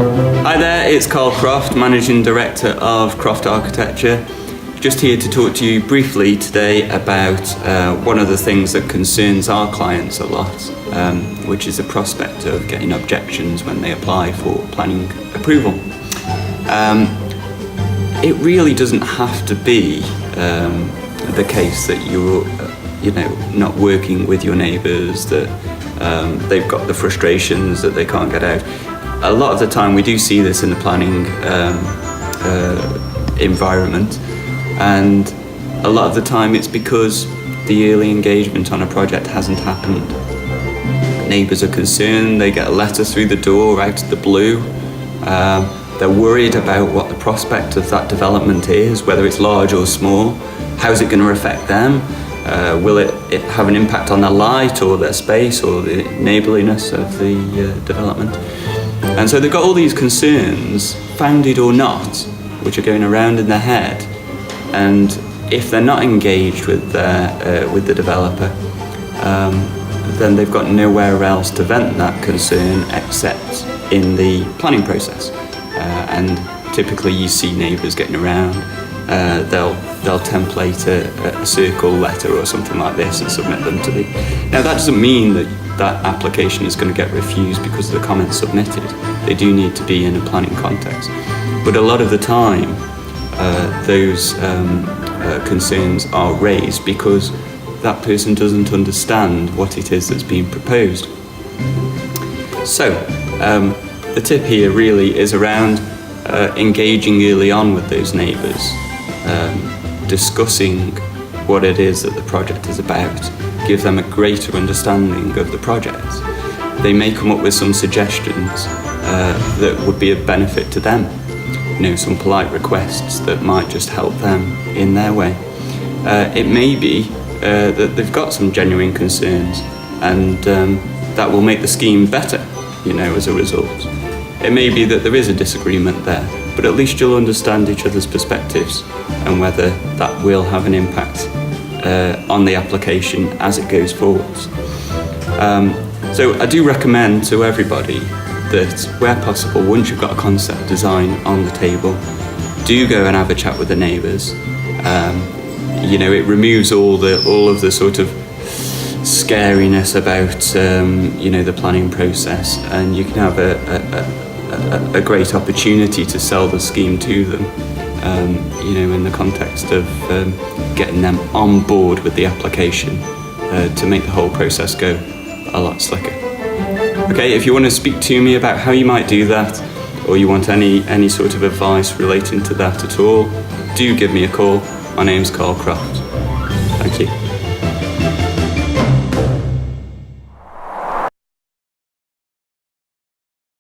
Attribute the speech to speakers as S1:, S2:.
S1: Hi there, it's Croft, Managing Director of Croft Architecture. Just here to talk to you briefly today about one of the things that concerns our clients a lot, which is the prospect of getting objections when they apply for planning approval. It really doesn't have to be the case that you're not working with your neighbours, that they've got the frustrations that they can't get out. A lot of the time we do see this in the planning environment, and a lot of the time it's because the early engagement on a project hasn't happened. Neighbours are concerned, they get a letter through the door out of the blue. They're worried about what the prospect of that development is, whether it's large or small. How's it going to affect them? Will it have an impact on their light or their space or the neighbourliness of the development? And so they've got all these concerns, founded or not, which are going around in their head. And if they're not engaged with the developer, then they've got nowhere else to vent that concern except in the planning process. And typically you see neighbours getting around. They'll template a circle letter or something like this and submit them to the... Now that doesn't mean that application is going to get refused because of the comments submitted. They do need to be in a planning context. But a lot of the time those concerns are raised because that person doesn't understand what it is that's being proposed. So the tip here really is around engaging early on with those neighbours, discussing what it is that the project is about, give them a greater understanding of the project. They may come up with some suggestions that would be of benefit to them, some polite requests that might just help them in their way. It may be that they've got some genuine concerns, and that will make the scheme better, as a result. It may be that there is a disagreement there, but at least you'll understand each other's perspectives and whether that will have an impact on the application as it goes forwards. So I do recommend to everybody that where possible, once you've got a concept design on the table, do go and have a chat with the neighbours. It removes all of the sort of scariness about the planning process, and you can have a great opportunity to sell the scheme to them, in the context of getting them on board with the application to make the whole process go a lot slicker. Okay, if you want to speak to me about how you might do that, or you want any sort of advice relating to that at all, do give me a call. My name's Croft. Thank you.